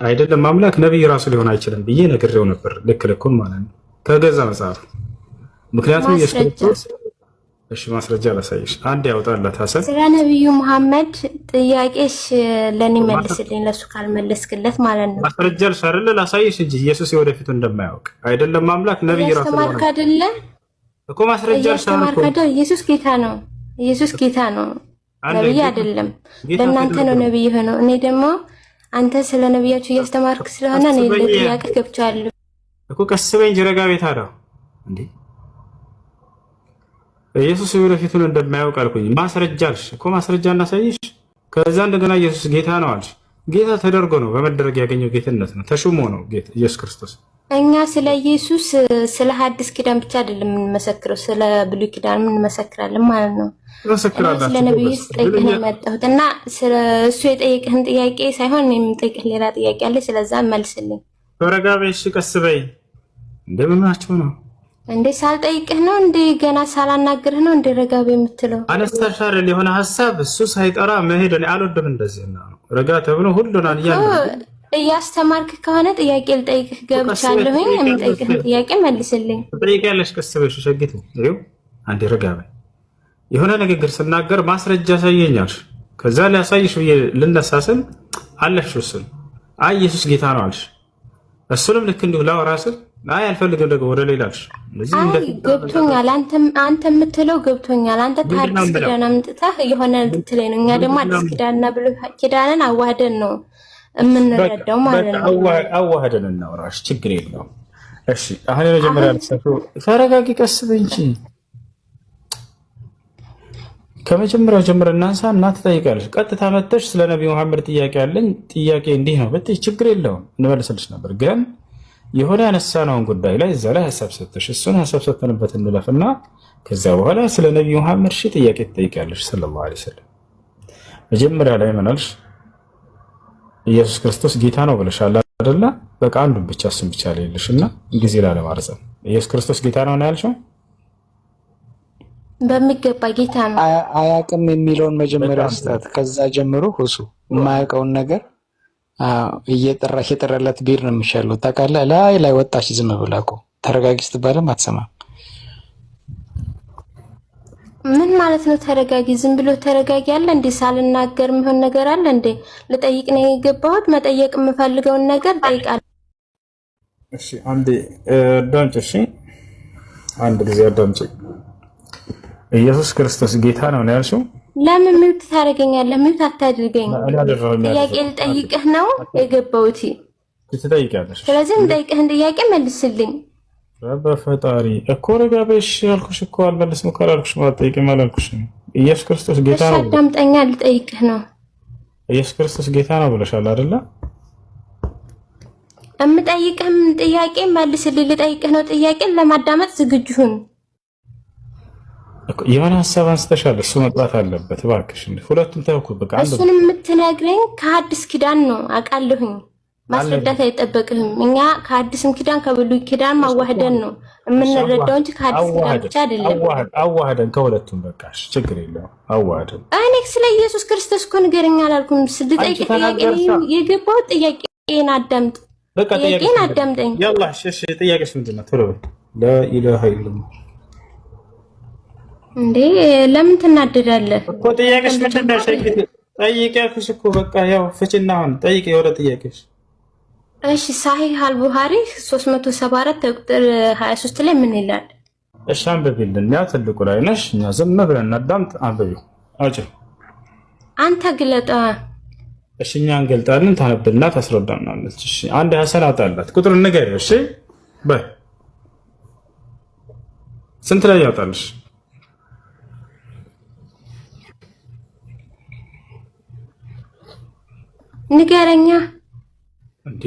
አይደለም አምላክ ነብይ ራሱ ሊሆን አይችልም ብዬ ነግሬው ነበር። ልክ ልኩን ማለት ነው ከገዛ መጽሐፍ። ምክንያቱም ኢየሱስ ክርስቶስ እሺ ማስረጃ ላሳይሽ። አንድ ያውጣላት ሐሰን ስለ ነብዩ መሐመድ ጥያቄሽ ለኔ መልስልኝ፣ ለሱ ካልመለስክለት ማለት ነው። ማስረጃልሽ አይደለ ላሳይሽ እንጂ ኢየሱስ የወደፊቱ እንደማያውቅ አይደለም አምላክ ነብይ ራሱ ሊሆን ማርካ አይደለ እኮ ማስረጃልሽ አይደለ። ኢየሱስ ጌታ ነው። ኢየሱስ ጌታ ነው፣ ነብይ አይደለም። በእናንተ ነው ነብይ ሆነው። እኔ ደግሞ አንተ ስለ ነብያችሁ እያስተማርክ ስለሆነ እኔ ለጥያቄ ገብቻለሁ እኮ። ቀስ በይ እንጂ ረጋ ቤት አለው እንዴ። ኢየሱስ ወደፊቱን እንደማያውቅ አልኩኝ። ማስረጃልሽ እኮ ማስረጃ እናሳይሽ። ከዛ እንደገና ኢየሱስ ጌታ ነው አልሽ። ጌታ ተደርጎ ነው በመደረግ ያገኘው ጌትነት ነው፣ ተሹሞ ነው ጌታ ኢየሱስ ክርስቶስ። እኛ ስለ ኢየሱስ ስለ ሐዲስ ኪዳን ብቻ አይደለም የምንመሰክረው፣ ስለ ብሉይ ኪዳን እንመሰክራለን ማለት ነው። ስለ ነብዩ ጠይቀህ ነው የመጣሁት እና ስለ እሱ የጠየቀህን ጥያቄ ሳይሆን እኔ የምጠይቅህ ሌላ ጥያቄ አለ። ስለዛ መልስልኝ። ተረጋ በይ እሺ፣ ቀስ በይ። እንደምናችሁ ነው እንዴ? ሳልጠይቅህ ነው እንዴ? ገና ሳላናግርህ ነው እንዴ ረጋ በይ የምትለው? አነስተሻል የሆነ ሐሳብ እሱ ሳይጠራ መሄድ እኔ አልወድም። እንደዚህ ነው ረጋ ተብሎ ሁሉን እያስተማርክ ከሆነ ጥያቄ ልጠይቅህ ገብቻለሁኝ። የምጠይቅህን ጥያቄ መልስልኝ። ትጠይቂያለሽ። ቀስ በይ ሸጊቱ። ይኸው አንዴ ረጋ በይ። የሆነ ንግግር ስናገር ማስረጃ ያሳየኛል። ከዛ ሊያሳይሽ ብዬ ልነሳ ስል አለፍሽ እሱን። አይ ኢየሱስ ጌታ ነው አልሽ። እሱንም ልክ እንዲሁ ላወራ ስል አይ አልፈልግም ደግሞ ወደ ሌላ አልሽ። ገብቶኛል። አንተ የምትለው ገብቶኛል። አንተ ከአዲስ ኪዳን አምጥተህ የሆነ ልትለኝ ነው። እኛ ደግሞ አዲስ ኪዳንና ብሉይ ኪዳንን አዋህደን ነው የምንረዳው ማለት ነው። አዋህደን እናወራሽ፣ ችግር የለውም። እሺ አሁን የመጀመሪያ ተረጋጊ፣ ቀስ በይ እንጂ ከመጀመሪያው ጀምረ እናንሳ እና ትጠይቃለሽ። ቀጥታ መተሽ ስለ ነብዩ መሐመድ ጥያቄ አለኝ ጥያቄ እንዲህ ነው ብትይ ችግር የለውም እንመልስልሽ ነበር። ግን የሆነ ያነሳነውን ጉዳይ ላይ እዛ ላይ ሀሳብ ሰጥተሽ እሱን ሀሳብ ሰጥተንበት እንለፍና ከዛ በኋላ ስለ ነብዩ መሐመድ ጥያቄ ትጠይቃለሽ ሰለላሁ ዐለይሂ ወሰለም። መጀመሪያ ላይ ምናልሽ? ኢየሱስ ክርስቶስ ጌታ ነው ብለሻል አይደለ? በቃ አንዱን ብቻ እሱን ብቻ ለይልሽና ጊዜ ላለማርዘም ኢየሱስ ክርስቶስ ጌታ ነው ያልሽው በሚገባ ጌታ ነው። አያውቅም የሚለውን መጀመሪያ ስታት፣ ከዛ ጀምሮ ሁሱ የማያውቀውን ነገር እየጠራሽ የጠራላት ቢር ነው የሚሻለው። ታውቃለህ፣ ላይ ወጣች ዝም ብላ እኮ ተረጋጊ ስትባልም አትሰማም። ምን ማለት ነው ተረጋጊ? ዝም ብሎ ተረጋጊ አለ እንዴ? ሳልናገር የሚሆን ነገር አለ እንዴ? ልጠይቅ ነው የገባሁት። መጠየቅ የምፈልገውን ነገር ጠይቃለሁ። እሺ አንዴ አዳምጪ። እሺ አንድ ጊዜ አዳምጪ። ኢየሱስ ክርስቶስ ጌታ ነው ያልሽው? ለምን ሚውት ታደርገኛለህ? ሚውት አታድርገኝ። ጥያቄ ልጠይቅህ ነው የገባሁት። ትጠይቂያለሽ። ስለዚህ የምጠይቅህን ጥያቄ መልስልኝ። በፈጣሪ እኮ ረጋ በሽ ያልኩሽ እኮ አልመልስም እኮ አላልኩሽ። ማጠይቅም አላልኩሽም። ኢየሱስ ክርስቶስ ጌታ ነው። አዳምጠኛ፣ ልጠይቅህ ነው። ኢየሱስ ክርስቶስ ጌታ ነው ብለሻል አይደለ? የምጠይቅህም ጥያቄ መልስልኝ። ልጠይቅህ ነው። ጥያቄን ለማዳመጥ ዝግጁ ሁን። የሆነ ሀሳብ አንስተሻል፣ እሱ መጥራት አለበት እባክሽ። ሁለቱም ተውኩ በቃ። እሱንም የምትነግረኝ ከሐዲስ ኪዳን ነው አውቃለሁኝ። ማስረዳት አይጠበቅህም። እኛ ከሐዲስም ኪዳን ከብሉይ ኪዳን ማዋህደን ነው የምንረዳው እንጂ ከሐዲስ ኪዳን ብቻ አይደለም። አዋህደን ከሁለቱም በቃ ችግር የለውም። አዋህደን እኔ ስለ ኢየሱስ ክርስቶስ እኮ ንገረኝ አላልኩም። ስልጠይቅ ጥያቄ የገባው ጥያቄን አዳምጥ። ጥያቄን አዳምጠኝ። ያላ እሺ ጥያቄሽ ምንድን ነው? ቶሎ ለኢላሃ ኢላላህ እንዴ ለምን ትናደዳለህ እኮ? ጥያቄሽ ምንድን ነው? ጠይቂ ያልኩሽ እኮ በቃ ያው ፍቺና አሁን ጠይቂ የወደ ጥያቄሽ። እሺ ሳሂህ አልቡኻሪ 374 ቁጥር 23 ላይ ምን ይላል? እሺ አንብቢልን። ያው ትልቁ ላይ ነሽ፣ እኛ ዝም ብለን እናዳምጥ። አንብቢው አጭ አንተ ግለጣ። እሺ እኛ እንገልጣለን፣ ታነብልና ታስረዳናለች። እሺ አንድ ሐሰን አውጣላት ቁጥር ንገሪ። እሺ በይ ስንት ላይ ያወጣልሽ? ንገረኛ እንዴ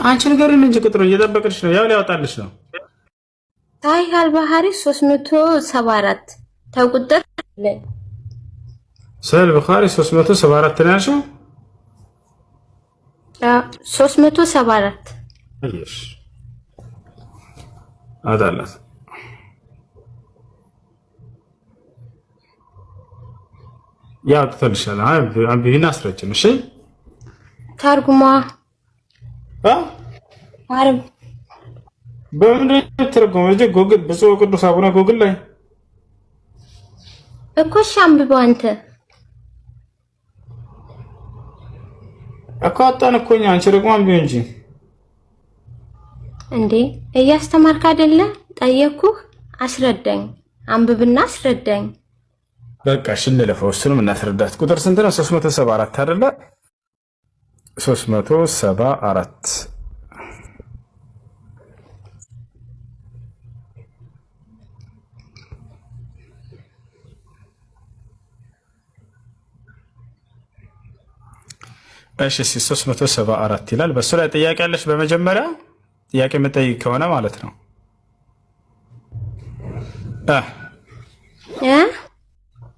አንቺ ንገሪን እንጂ ቁጥሩ እየጠበቅሽ ነው። ያው ሊያወጣልሽ ነው። ሳሂህ አልቡኻሪ 374 ተቁጥር ላይ ሳሂህ አልቡኻሪ 374 ነው ያልሽው? 374 እሺ አዳላት ያው ተልሻለ። አንብቢና አስረጭን። እሺ ተርጉማ አረብ በምንድን ነው የተረጎመው? እዚህ ጎግል ብፁዕ ቅዱስ አቡነ ጎግል ላይ እኮ አንብበው አንተ እኮ አጣን እኮ እኛ። አንቺ ደግሞ አንብቢው እንጂ እንዴ እያስተማርክ አይደለ? ጠየቅኩህ፣ አስረዳኝ። አንብብና አስረዳኝ። በቃ እሺ እንለፈው፣ እሱንም እናስረዳት። ቁጥር ስንት ነው? 374 አይደለ? 374 እሺ 374 ይላል። በሱ ላይ ጥያቄ አለሽ? በመጀመሪያ ጥያቄ የምጠይቅ ከሆነ ማለት ነው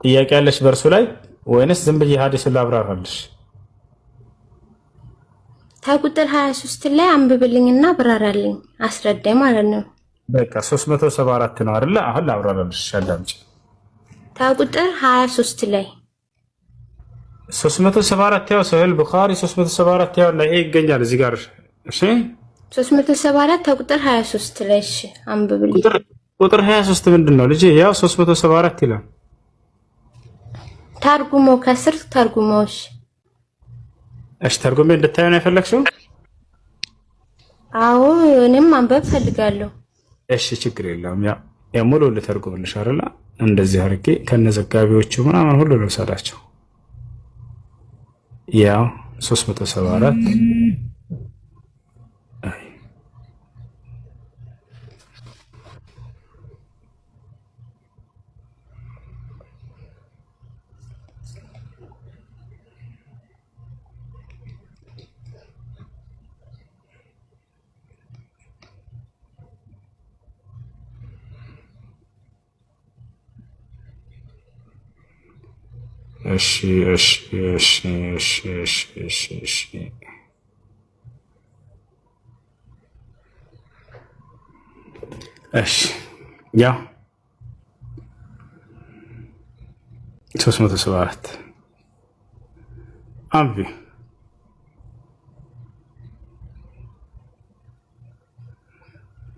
ጥያቄ አለሽ በእርሱ ላይ ወይንስ ዝም ብዬ ሐዲሱን ላብራራልሽ? ከቁጥር 23 ላይ አንብብልኝና አብራራልኝ፣ አስረዳኝ ማለት ነው። በቃ 374 ነው አይደለ? አሁን ላብራራልሽ፣ አዳምጪ። ከቁጥር 23 ላይ 374 ያው ሰሂህ ቡኻሪ 374 ያው ላይ ይገኛል እዚህ ጋር። እሺ 374 ከቁጥር 23 ላይ እሺ አንብብልኝ። ቁጥር 23 ምንድነው ልጄ? ያው 374 ይላል። ተርጉሞ ከስር ተርጉሞሽ። እሺ ተርጉሜ እንድታየው ነው የፈለግሽው? አዎ እኔም ማንበብ ፈልጋለሁ። እሺ ችግር የለውም። ያው ሙሉ ልተርጉምልሽ አይደለ? እንደዚህ አድርጌ ከነዘጋቢዎቹ ምናምን ሁሉ ልውሰዳቸው። ያው 374 እሺ ያው 374 አቢ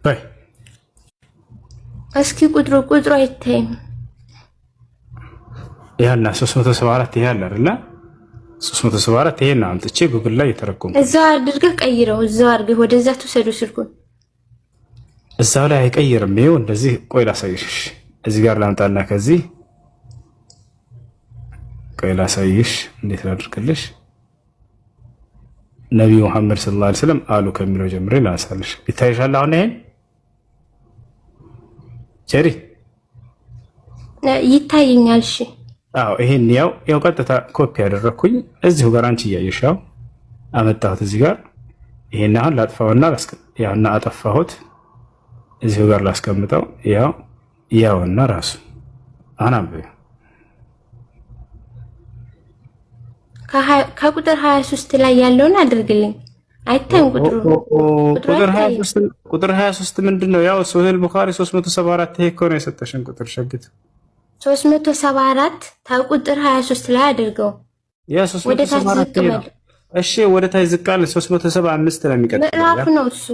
በይ እስኪ ቁጥሩ አይታይም። ያና 374 ይሄ አለ አይደል? 374 ይሄን አምጥቼ ጉግል ላይ የተረጎመ እዛው አድርገህ ቀይረው። እዛው አድርገህ ወደዛ ተሰዱ ስልኩን። እዛው ላይ አይቀይርም። ይሄው እንደዚህ ቆይ ላሳይሽ። እዚህ ጋር ላምጣና ከዚህ ቆይ ላሳይሽ። እንዴት ላድርግልሽ? ነብዩ መሐመድ ሰለላሁ ዐለይሂ ወሰለም አሉ ከሚለው ጀምሬ ላንሳልሽ። ይታይሻል አሁን ይሄን ጀሪ ይታየኛል። እሺ አዎ ይሄን ያው ቀጥታ ኮፒ ያደረኩኝ እዚሁ ጋር አንቺ እያየሻው አመጣሁት እዚህ ጋር። ይሄን አሁን ላጥፋውና ያውና አጠፋሁት። እዚሁ ጋር ላስቀምጠው። ያውና ራሱ አናበ ከቁጥር 23 ላይ ያለውን አድርግልኝ። አይታይም ቁጥር 23 ምንድነው? ያው ሶሂህ ቡኻሪ 374 ይሄ እኮ ነው የሰጠሽን ቁጥር ሸግት 374 ከቁጥር 23 ላይ አድርገው። ያ 374 ነው። እሺ ወደ ታች ዝቅ አለ 375 ነው የሚቀጥለው። ምዕራፍ ነው እሱ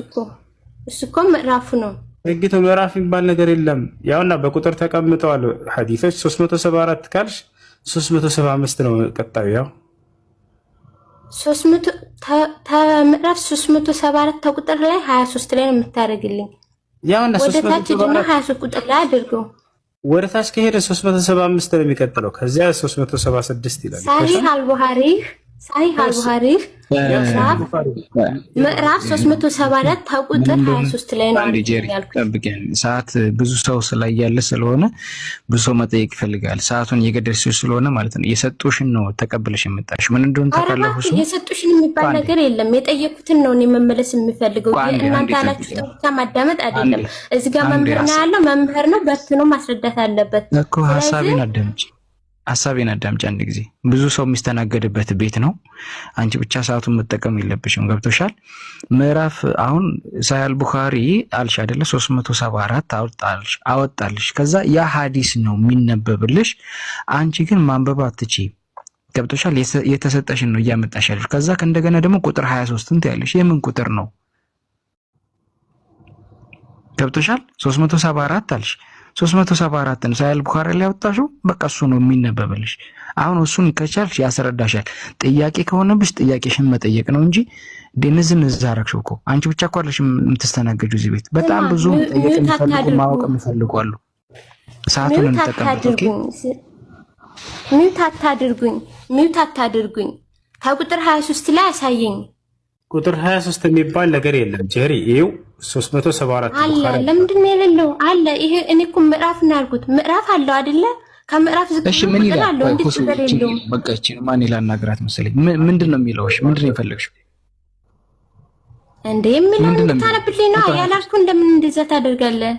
እኮ ምዕራፉ ነው። ህግቱ ምዕራፍ የሚባል ነገር የለም። ያውና በቁጥር ተቀምጠዋል ሐዲሶች። 374 ካልሽ 375 ነው ቀጣዩ። ያው 300 ምዕራፍ 374 ከቁጥር ላይ 23 ላይ ነው የምታደርግልኝ። ያውና 323 ቁጥር ላይ አድርገው። ወደ ታች ከሄደ 375 ነው የሚቀጥለው። ከዚያ 376 ይላል። ሳሂህ አልቡኻሪ ምዕራፍ 374 ከቁጥር 23 ላይ ነው ያልኩት። ሰዓት ብዙ ሰው ስላያለ ስለሆነ ብዙ ሰው መጠየቅ ይፈልጋል። ሰዓቱን እየገደልሽው ስለሆነ ማለት ነው። የሰጡሽን ነው ተቀብለሽ የመጣሽ። ምን እንደሆነ ታውቃለሽ? የሰጡሽን የሚባል ነገር የለም። የጠየቁትን ነው እኔ መመለስ የምፈልገው። እናንተ አላችሁ ብቻ ማዳመጥ አይደለም። እዚህ ጋር መምህር ነው ያለው። መምህር ነው በትኖ ማስረዳት አለበት እኮ። ሐሳቤን አዳምጪ አንድ ጊዜ። ብዙ ሰው የሚስተናገድበት ቤት ነው። አንቺ ብቻ ሰዓቱን መጠቀም የለብሽም። ገብቶሻል? ምዕራፍ አሁን ሳሂህ ቡኻሪ አልሽ አይደለ? 374 አወጣልሽ። ከዛ ያ ሐዲስ ነው የሚነበብልሽ። አንቺ ግን ማንበብ አትችይም። ገብቶሻል? የተሰጠሽን ነው እያመጣሽ ያለሽ። ከዛ እንደገና ደግሞ ቁጥር 23ን ትያለሽ። የምን ቁጥር ነው? ገብቶሻል? 374 አልሽ። 374ን ሳይል ቡኻሪ ላይ ያወጣሽው በቃ እሱ ነው የሚነበብልሽ። አሁን እሱን ከቻልሽ ያስረዳሻል። ጥያቄ ከሆነብሽ ጥያቄሽን መጠየቅ ነው እንጂ ደንዝን አረግሽው እኮ አንቺ ብቻ እኮ አለሽ የምትስተናገጂው እዚህ ቤት። በጣም ብዙ ጥያቄ የሚፈልጉ ማወቅ የሚፈልጉ አሉ። ሰዓቱን እንጠቀምበት። ሚውት አታድርጉኝ። ከቁጥር 23 ላይ አሳየኝ። ቁጥር 23 የሚባል ነገር የለም ጀሪ። ይኸው 374 አለ። ለምንድን ነው የሌለው? አለ። ይሄ እኔ እኮ ምዕራፍ ነው ያልኩት። ምዕራፍ አለው አይደለ? ከምዕራፍ ዝቅ እሺ፣ ምን ይላል? በቃ እቺ ማን ይላል? ናግራት መሰለኝ። ምንድን ነው የሚለው? እሺ፣ ምንድን ነው የፈለግሽው እንዴ? የሚለው እንድታነብልኝ ነው ያላልኩ። እንደምን እንደዛ ታደርጋለህ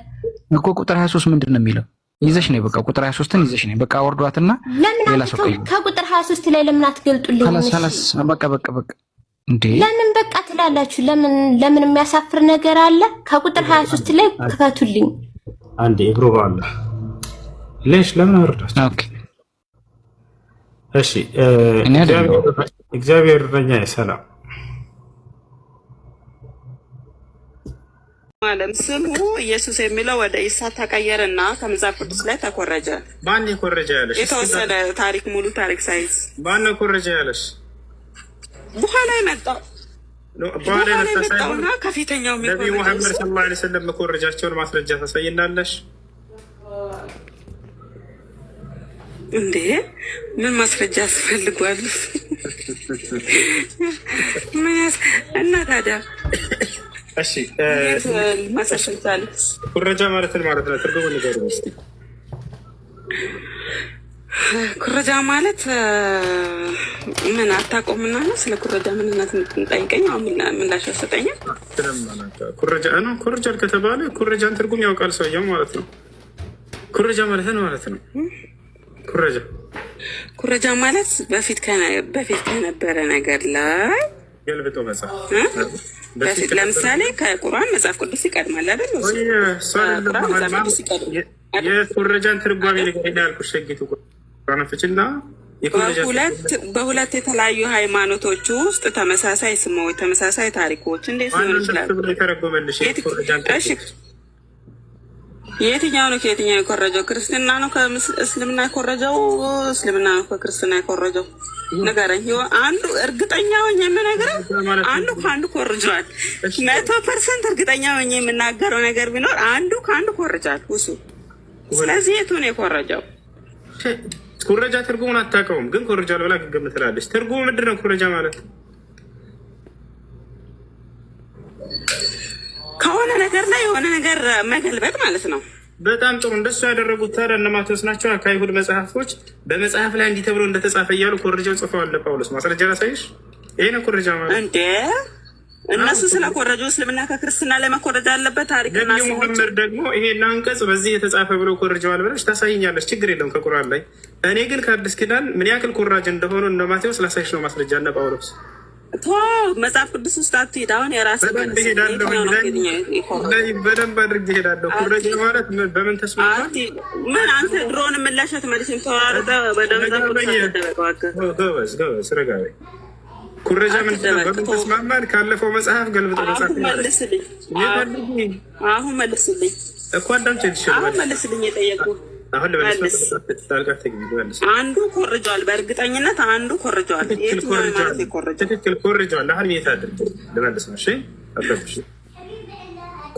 እኮ? ቁጥር 23 ምንድን ነው የሚለው? ይዘሽ ነው በቃ ቁጥር 23ን ይዘሽ ነው በቃ ወርዷትና ሌላ ሰው ከቁጥር 23 ላይ ለምን አትገልጡልኝ? በቃ እንዴ ለምን በቃ ትላላችሁ? ለምን የሚያሳፍር ነገር አለ? ከቁጥር 23 ላይ ክፈቱልኝ። አንዴ ግሩባ አለ ለሽ ለምን ወርዳችሁ? ኦኬ እሺ። እግዚአብሔር በእኛ ሰላም ማለም ስሙ ኢየሱስ የሚለው ወደ ኢሳ ተቀየረና ከመጽሐፍ ቅዱስ ላይ ተኮረጀ። ማን ይኮረጀ ያለሽ? የተወሰነ ታሪክ ሙሉ ታሪክ ሳይዝ ማን ይኮረጀ ያለሽ? በኋላ የመጣው ከፊተኛው ነብዩ መሐመድ ሰለላሁ ዐለይሂ ወሰለም መኮረጃቸውን ማስረጃ ታሳይናለሽ እንዴ? ምን ማስረጃ ያስፈልጓል? እና ታዲያ እሺ ማሳሸንታል ኩረጃ ማለት ነው። ትርጉሙ ንገሩኝ እስቲ። ኩረጃ ማለት ምን አታውቀውምና ነው? ስለ ኩረጃ ምንነት የምትጠይቀኝ? አሁን ምላሽ ያሰጠኛል። ኩረጃ ነው። ኩረጃ ከተባለ ኩረጃን ትርጉም ያውቃል ሰውየው ማለት ነው። ኩረጃ ማለት ነው። ኩረጃ ማለት በፊት ከነበረ ነገር ላይ ገልብጦ መጽሐፍ በፊት ለምሳሌ ከቁርአን መጽሐፍ ቅዱስ ይቀድማል አይደል? የኩረጃን ትርጓሜ ንገረኝ ያልኩሽ ሸጊቱ ቁርአንፍችና በሁለት የተለያዩ ሃይማኖቶች ውስጥ ተመሳሳይ ስሞች፣ ተመሳሳይ ታሪኮች እንዴት ሊሆን ይችላል? የትኛው ነው ከየትኛው የኮረጀው? ክርስትና ነው ከእስልምና የኮረጀው? እስልምና ነው ከክርስትና የኮረጀው? ንገረኝ። አንዱ እርግጠኛ ሆኜ የምነግረው አንዱ ከአንዱ ኮርጇል። 100% እርግጠኛ ሆኜ የምናገረው ነገር ቢኖር አንዱ ከአንዱ ኮርጃል ውሱ። ስለዚህ የቱ ነው የኮረጀው? ኩረጃ ትርጉሙን አታውቀውም፣ ግን ኮርጃል ብላ ግግም ትላለች። ትርጉሙ ምንድን ነው? ኩረጃ ማለት ከሆነ ነገር ላይ የሆነ ነገር መገልበጥ ማለት ነው። በጣም ጥሩ። እንደሱ ያደረጉት ታዲያ እነ ማቴዎስ ናቸው። ከአይሁድ መጽሐፎች በመጽሐፍ ላይ እንዲህ ተብሎ እንደተጻፈ እያሉ ኮርጀው ጽፈዋል። ጳውሎስ ማስረጃ ላሳይሽ። ይሄ ነው ኮርጃ ማለት እንዴ? እነሱ ስለኮረጁ እስልምና ከክርስትና ላይ መኮረጃ አለበት። ታሪክና ሙሐመድ ደግሞ ይሄን አንቀጽ በዚህ የተጻፈ ብሎ ኮርጀዋል ብለሽ ታሳይኛለሽ። ችግር የለውም ከቁርአን ላይ። እኔ ግን ከአዲስ ኪዳን ምን ያክል ኮራጅ እንደሆኑ እነ ማቴዎስ ላሳይሽ ነው ማስረጃ እነ ጳውሎስ። መጽሐፍ ቅዱስ ውስጥ አትሄድ። አሁን የራስህ በደንብ አድርጌ ሄዳለሁ። ኩረጃ ማለት በምን ተስማማል? ምን አንተ ድሮን ምላሸት መልስም ተዋረደ ጎበዝ ረጋቢ። ኩረጃ ምንድን ነው? በምን ተስማማል? ካለፈው መጽሐፍ ገልብጦ መጽሐፍ አሁን መልስልኝ እኮ አዳምጪ። አሁን መልስልኝ የጠየቁህ አንዱ ኮርጇል። በእርግጠኝነት አንዱ ኮርጇል። ትክክል ኮርጇል። አሁን የት አድርግ ልመልስ ነው? እሺ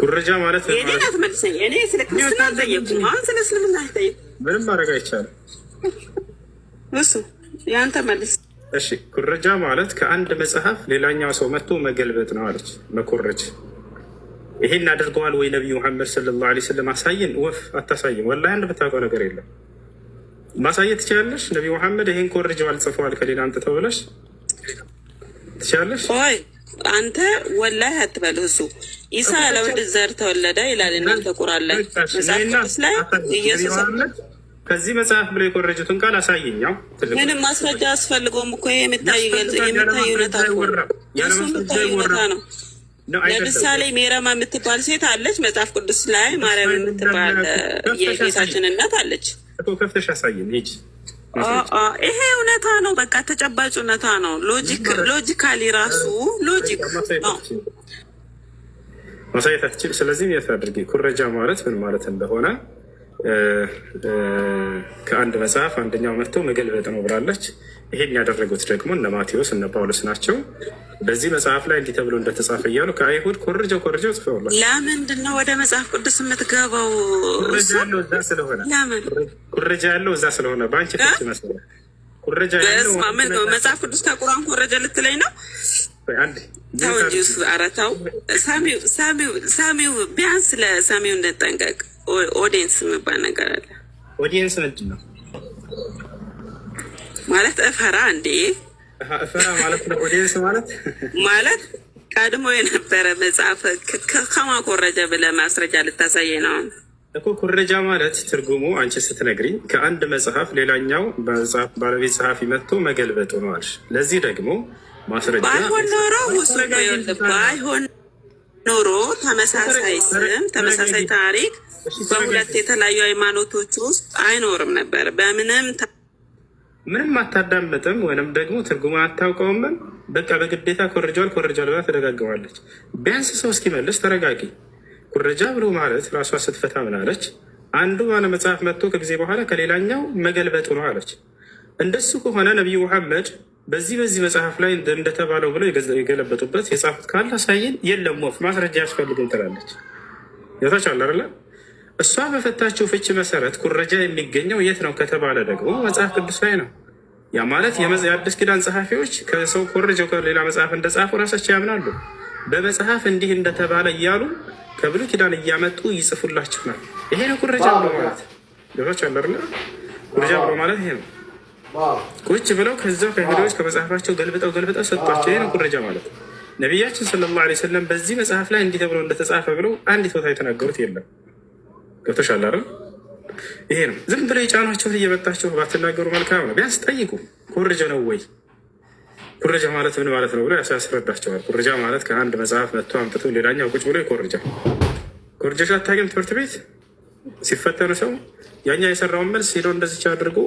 ኩረጃ ማለት መልሰኝ። እኔ ስለ ክርስትና አልጠየኩም። አሁን ስለ እስልምና አልጠየኩም። ምንም ማድረግ አይቻልም። እሱ ያንተ መልስ። እሺ ኩረጃ ማለት ከአንድ መጽሐፍ ሌላኛው ሰው መጥቶ መገልበጥ ነው አለች። መኮረጅ ይሄን አድርገዋል ወይ ነብዩ መሐመድ ሰለላሁ ዐለይሂ ወሰለም? አሳየን። ወፍ አታሳይም። ወላሂ አንድ ብታውቀው ነገር የለም። ማሳየት ትችላለሽ? ነብዩ መሐመድ ይሄን ኮርጀዋል ጽፈዋል ከሌላ አምጥተው ብለሽ ትችላለሽ? ቆይ አንተ ወላሂ አትበል። እሱ ኢሳ ለወንድ ዘር ተወለደ ይላል እናንተ ቁርአን ላይ። መጽሐፍ ቅዱስ ላይ ኢየሱስ ከዚህ መጽሐፍ ብሎ የኮረጁትን ቃል አሳየኛው። ምንም ማስረጃ አስፈልገውም እኮ ይሄ የምታይ እውነታ ነው። ለምሳሌ ሜረማ የምትባል ሴት አለች መጽሐፍ ቅዱስ ላይ። ማርያም የምትባል የጌታችን እናት አለች። ከፍተሽ አሳየን። ይሄ እውነታ ነው። በቃ ተጨባጭ እውነታ ነው። ሎጂካሊ ራሱ ሎጂክ ነው። ማሳየት አትችል። ስለዚህ የት አድርጌ ኩረጃ ማለት ምን ማለት እንደሆነ ከአንድ መጽሐፍ አንደኛው መጥቶ መገልበጥ ነው ብላለች። ይሄን ያደረጉት ደግሞ እነ ማቴዎስ እነ ጳውሎስ ናቸው። በዚህ መጽሐፍ ላይ እንዲህ ተብሎ እንደተጻፈ እያሉ ከአይሁድ ኮርጀው ጽፈውላል። ለምንድን ነው ወደ መጽሐፍ ቅዱስ የምትገባው? ኩረጃ ያለው እዛ ስለሆነ ኩረጃ ያለው እዛ ስለሆነ በአንቺ ፍች መሰለህ ኩረጃ ያለው መጽሐፍ ቅዱስ ከቁርአን ኮረጃ ልትለኝ ነው? ተው እንጂ እሱ ኧረ ተው። ሳሚው ቢያንስ ለሳሚው እንጠንቀቅ። ኦዲየንስ የሚባል ነገር አለ። ኦዲየንስ ምንድን ነው ማለት? እፈራ እንዴ እፈራ ማለት ነው። ኦዲየንስ ማለት ቀድሞ የነበረ መጽሐፍ ከማኮረጃ ብለህ ማስረጃ ልታሳየ ነው እኮ። ኩረጃ ማለት ትርጉሙ አንቺ ስትነግሪኝ ከአንድ መጽሐፍ ሌላኛው ባለቤት ጸሐፊ መጥቶ መገልበጡ ነው አልሽ። ለዚህ ደግሞ ማስረጃ ባይሆን ኖሮ ባይሆን ኖሮ ተመሳሳይ ስም ተመሳሳይ ታሪክ በሁለት የተለያዩ ሃይማኖቶች ውስጥ አይኖርም ነበር። ምንም አታዳምጥም ወይም ደግሞ ትርጉሙን አታውቀውም። በቃ በግዴታ ኮርጃል ብላ ተደጋግማለች። ቢያንስ ሰው እስኪመልስ ተረጋጊ። ኩረጃ ብሎ ማለት ራሷ ስትፈታ ምን አለች? አንዱ ባለ መጽሐፍ መጥቶ ከጊዜ በኋላ ከሌላኛው መገልበጡ ነው አለች። እንደሱ ከሆነ ነቢዩ መሐመድ በዚህ መጽሐፍ ላይ እንደተባለው ብለው የገለበጡበት የጻፉት ካለ አሳየን። የለም ወፍ ማስረጃ ያስፈልግም ትላለች። የታቻለ አይደለ? እሷ በፈታችው ፍች መሰረት ኩረጃ የሚገኘው የት ነው ከተባለ ደግሞ መጽሐፍ ቅዱስ ላይ ነው። ያ ማለት የአዲስ ኪዳን ጸሐፊዎች ከሰው ኮረጃው ከሌላ መጽሐፍ እንደጻፉ ራሳቸው ያምናሉ። በመጽሐፍ እንዲህ እንደተባለ እያሉ ከብሉይ ኪዳን እያመጡ ይጽፉላችኋል። ይሄ ነው ኩረጃ ብሎ ማለት። ገብታችኋል አይደለ? ኩረጃ ብሎ ማለት ይሄ ነው። ቁጭ ብለው ከዛው ከሄዶች ከመጽሐፋቸው ገልብጠው ሰጧቸው። ይሄ ነው ኩረጃ ማለት። ነቢያችን ሰለላሁ ዐለይሂ ወሰለም በዚህ መጽሐፍ ላይ እንዲህ ተብሎ እንደተጻፈ ብለው አንዲት ቦታ የተናገሩት የለም። ገብቶሻል አይደል? ይሄ ነው። ዝም ብለው የጫኗቸውን እየመጣቸው ባትናገሩ መልካም ነው። ቢያንስ ጠይቁ። ኩረጃ ነው ወይ? ኩረጃ ማለት ምን ማለት ነው ብሎ ያስረዳቸዋል። ኩረጃ ማለት ከአንድ መጽሐፍ መጥቶ አምጥቶ ሌላኛው ቁጭ ብሎ ይኮርጃል። ኮርጃሽ አታውቂም? ትምህርት ቤት ሲፈተኑ ሰው ያኛ የሰራውን መልስ ሄዶ እንደዚች አድርጎ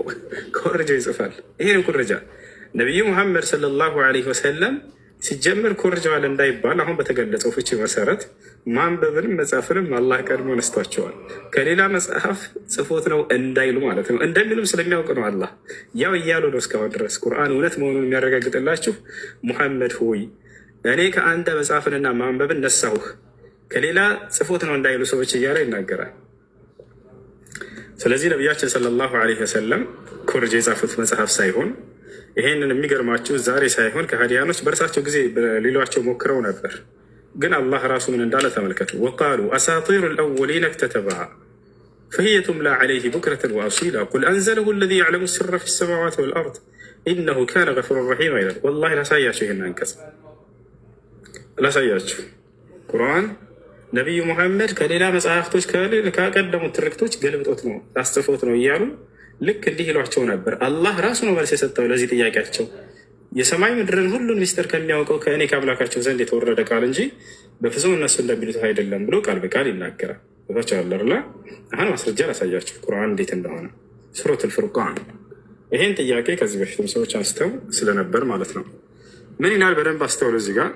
ኮርጃ ይጽፋል። ይሄ ነው ኩረጃ። ነቢዩ ሙሐመድ ሰለላሁ ዐለይሂ ወሰለም ሲጀምር ኮርጃዋል እንዳይባል አሁን በተገለጸው ፍቺ መሰረት ማንበብንም መጻፍንም አላህ ቀድሞ ነስቷቸዋል። ከሌላ መጽሐፍ ጽፎት ነው እንዳይሉ ማለት ነው። እንደሚሉም ስለሚያውቅ ነው አላህ ያው እያሉ ነው እስካሁን ድረስ ቁርአን እውነት መሆኑን የሚያረጋግጥላችሁ ሙሐመድ ሆይ እኔ ከአንተ መጽሐፍንና ማንበብን ነሳሁህ ከሌላ ጽፎት ነው እንዳይሉ ሰዎች እያለ ይናገራል። ስለዚህ ነቢያችን ሰለላሁ ዐለይሂ ወሰለም ኮርጃ የጻፉት መጽሐፍ ሳይሆን ይሄንን የሚገርማችሁ ዛሬ ሳይሆን ከሃዲያኖች በእርሳቸው ጊዜ ሌሏቸው ሞክረው ነበር። ግን አላህ ራሱ ምን እንዳለ ተመልከቱ። ወቃሉ አሳጢሩ ልአወሊን እክተተበሃ ፈሂየ ቱምላ ዐለይህ ቡክረተን ወአሲላ ቁል አንዘለሁ ለዚ ያዕለሙ ስረ ፊ ሰማዋት ወልአርድ ኢነሁ ካነ ገፉረን ረሒማ ይላል። ወላሂ ላሳያችሁ፣ ይህን አንቀጽ ላሳያችሁ። ቁርአን ነቢዩ ሙሐመድ ከሌላ መጽሐፍቶች ከቀደሙት ትርክቶች ገልብጦት ነው አስጽፎት ነው እያሉ ልክ እንዲህ ይሏቸው ነበር። አላህ ራሱ ነው መልስ የሰጠው ለዚህ ጥያቄያቸው። የሰማይ ምድርን ሁሉን ሚስጥር ከሚያውቀው ከእኔ ከአምላካቸው ዘንድ የተወረደ ቃል እንጂ በፍጹም እነሱ እንደሚሉት አይደለም ብሎ ቃል በቃል ይናገራል። ቦታቸው አለርላ አሁን ማስረጃ ላሳያቸው ቁርአን እንዴት እንደሆነ። ሱረቱል ፉርቃን ይሄን ጥያቄ ከዚህ በፊትም ሰዎች አንስተው ስለነበር ማለት ነው። ምን ይላል? በደንብ አስተውሉ። እዚህ ጋር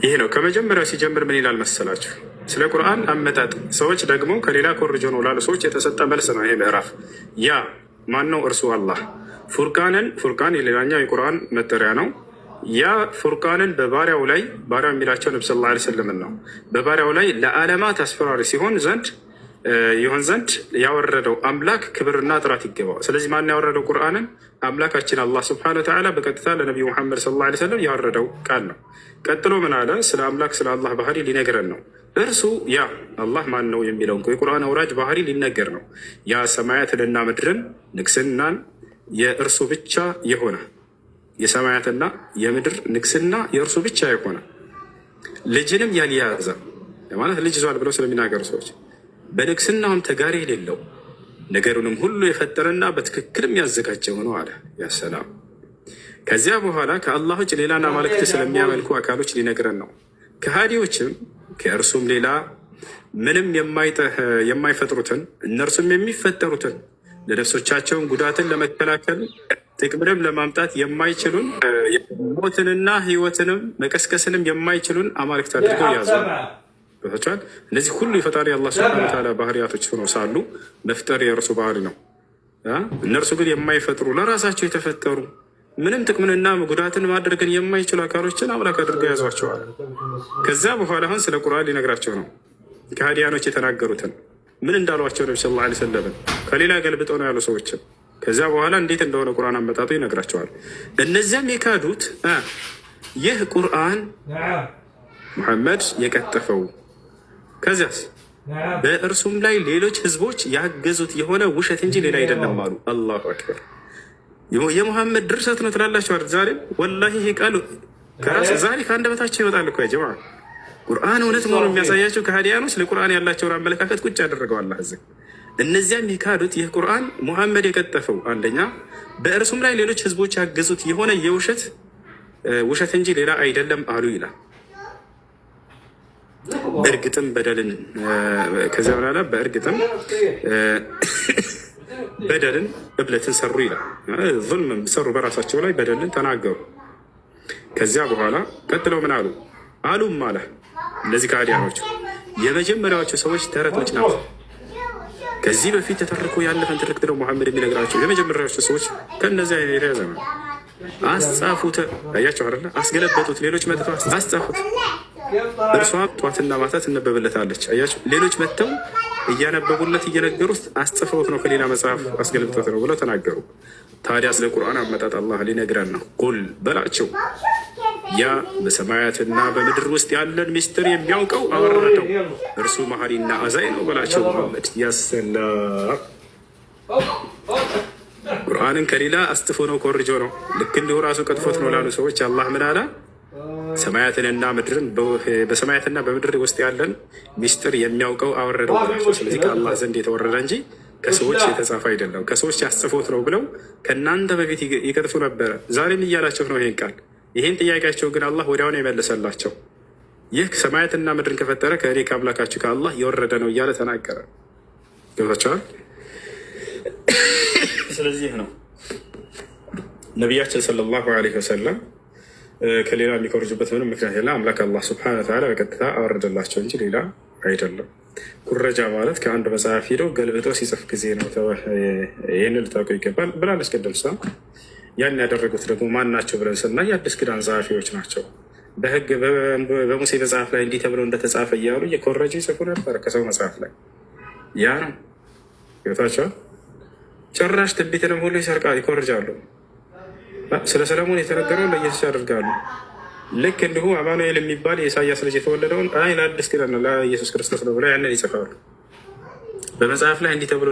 ይሄ ነው ከመጀመሪያው ሲጀምር ምን ይላል መሰላችሁ? ስለ ቁርአን አመጣጥ ሰዎች ደግሞ ከሌላ ኮርጆ ነው ላሉ ሰዎች የተሰጠ መልስ ነው ይሄ ምዕራፍ። ያ ማን ነው? እርሱ አላህ ፉርቃን የሌላኛው የቁርአን መጠሪያ ነው። ያ ፉርቃንን በባሪያው ላይ ባሪያው የሚላቸው ነብዩ ሰለላሁ ዐለይሂ ወሰለም ነው። በባሪያው ላይ ለዓለማት አስፈራሪ ይሆን ዘንድ ያወረደው አምላክ ክብርና ጥራት ይገባው። ስለዚህ ማን ያወረደው ቁርአንን? አምላካችን አላህ ሱብሓነሁ ወተዓላ በቀጥታ ለነቢዩ ሙሐመድ ሰለላሁ ዐለይሂ ወሰለም ያወረደው ቃል ነው። ቀጥሎ ምን አለ? ስለ አምላክ ስለ አላህ ባህሪ ሊነግረን ነው። እርሱ ያ አላህ ማን ነው የሚለውን የቁርአን አውራጅ ባህሪ ሊነገር ነው። ያ ሰማያትንና ምድርን ንግስናን የእርሱ ብቻ የሆነ የሰማያትና የምድር ንግስና የእርሱ ብቻ የሆነ ልጅንም ያልያዘ ማለት ልጅ ይዟል ብለው ስለሚናገሩ ሰዎች በንግስናውም ተጋሪ የሌለው ነገሩንም ሁሉ የፈጠረና በትክክል የሚያዘጋጀ ሆነው አለ። ያሰላም። ከዚያ በኋላ ከአላህ ውጭ ሌላን አማልክት ስለሚያመልኩ አካሎች ሊነግረን ነው። ከሃዲዎችም ከእርሱም ሌላ ምንም የማይፈጥሩትን እነርሱም የሚፈጠሩትን ለነፍሶቻቸውን ጉዳትን ለመከላከል ጥቅምንም ለማምጣት የማይችሉን ሞትንና ህይወትንም መቀስቀስንም የማይችሉን አማልክት አድርገው ያዙ። ገብታችኋል? እነዚህ ሁሉ የፈጣሪ አላህ ሱብሓነሁ ወተዓላ ባህሪያቶች ሆነው ሳሉ መፍጠር የእርሱ ባህሪ ነው። እነርሱ ግን የማይፈጥሩ ለራሳቸው የተፈጠሩ ምንም ጥቅምንና ጉዳትን ማድረግን የማይችሉ አካሎችን አምላክ አድርገው ያዟቸዋል። ከዛ በኋላ አሁን ስለ ቁርአን ሊነግራቸው ነው። ከሃዲያኖች የተናገሩትን ምን እንዳሏቸው ነቢ ሰለላሁ ዐለይሂ ወሰለም ከሌላ ገልብጠው ነው ያሉ ሰዎችን ከዛ በኋላ እንዴት እንደሆነ ቁርአን አመጣጡ ይነግራቸዋል። እነዚያም የካዱት ይህ ቁርአን ሙሐመድ የቀጠፈው ከዚያስ በእርሱም ላይ ሌሎች ህዝቦች ያገዙት የሆነ ውሸት እንጂ ሌላ አይደለም አሉ። አላሁ አክበር። የሙሐመድ ድርሰት ነው ትላላችሁ አይደል? ዛሬም ወላሂ ይሄ ቃል ከራስ ዛሬ ከአንደበታቸው ይወጣል እኮ ያ ጀማዓ። ቁርአን እውነት መሆኑን የሚያሳያቸው ከሃዲያኖች ለቁርአን ያላቸውን አመለካከት ቁጭ ያደረገው አላህ እዚህ። እነዚያም የካዱት ይህ ቁርአን ሙሐመድ የቀጠፈው አንደኛ በእርሱም ላይ ሌሎች ህዝቦች ያገዙት የሆነ ውሸት እንጂ ሌላ አይደለም አሉ ይላል። በእርግጥም በደልን ከዚያ በኋላ በእርግጥም በደልን እብለትን ሰሩ ይላል። ዙልም ሰሩ፣ በራሳቸው ላይ በደልን ተናገሩ። ከዚያ በኋላ ቀጥለው ምን አሉ? አሉም አለ እነዚህ ከሃዲያኖች የመጀመሪያዎቹ ሰዎች ተረቶች ናት። ከዚህ በፊት ተተርኮ ያለፈን ትርክት ነው ሙሐመድ የሚነግራቸው። የመጀመሪያዎቹ ሰዎች ከነዚያ የተያዘ ነው። አስጻፉት፣ አያቸው አይደለ? አስገለበጡት። ሌሎች መጥተው አስጻፉት። እርሷ ጧትና ማታ ትነበብለታለች። አያቸው። ሌሎች መጥተው እያነበቡለት እየነገሩት አስጽፈውት ነው ከሌላ መጽሐፍ አስገልብጦት ነው ብለው ተናገሩ። ታዲያ ስለ ቁርአን አመጣጥ አላህ ሊነግረን ነው። ቁል በላቸው ያ በሰማያትና በምድር ውስጥ ያለን ሚስጥር የሚያውቀው አወረደው እርሱ መሐሪና አዛኝ ነው በላቸው። ሙሐመድ ያሰላ ቁርአንን ከሌላ አስጥፎ ነው ኮርጆ ነው ልክ እንዲሁ ራሱ ቀጥፎት ነው ላሉ ሰዎች አላህ ምን አለ? ሰማያትንና ምድርን በሰማያትና በምድር ውስጥ ያለን ሚስጥር የሚያውቀው አወረደው ብላቸው። ስለዚህ ከአላህ ዘንድ የተወረደ እንጂ ከሰዎች የተጻፈ አይደለም። ከሰዎች ያስጽፎት ነው ብለው ከእናንተ በፊት ይቀጥፉ ነበረ። ዛሬም እያላቸው ነው ይሄን ቃል። ይህን ጥያቄያቸው ግን አላህ ወዲያውኑ የመለሰላቸው። ይህ ሰማያትና ምድርን ከፈጠረ ከእኔ ከአምላካችሁ ከአላህ የወረደ ነው እያለ ተናገረ። ገብታችኋል? ስለዚህ ነው ነቢያችን ሰለላሁ ዐለይሂ ወሰለም ከሌላ የሚኮርጁበት ምንም ምክንያት የለም። አምላክ አላህ ሱብሓነሁ ወተዓላ በቀጥታ አወረደላቸው እንጂ ሌላ አይደለም። ኩረጃ ማለት ከአንድ መጽሐፍ ሄደው ገልብጦ ሲጽፍ ጊዜ ነው። ይህን ልታውቁ ይገባል ብላለች ቅድም ሳ። ያን ያደረጉት ደግሞ ማን ናቸው ብለን ስናይ የአዲስ ኪዳን ጸሐፊዎች ናቸው። በህግ በሙሴ መጽሐፍ ላይ እንዲህ ተብለው እንደተጻፈ እያሉ እየኮረጁ ይጽፉ ነበር ከሰው መጽሐፍ ላይ። ያ ነው ገብታችኋል? ጭራሽ ትንቢትንም ሁሉ ይኮርጃሉ። ስለ ሰለሞን የተነገረውን ለኢየሱስ ያደርጋሉ። ልክ እንዲሁ አማኑኤል የሚባል የኢሳያስ ልጅ የተወለደውን ለአዲስ ኪዳን ነው ለኢየሱስ ክርስቶስ ነው ብለው ያንን ይጽፋሉ። በመጽሐፍ ላይ እንዲህ ተብሎ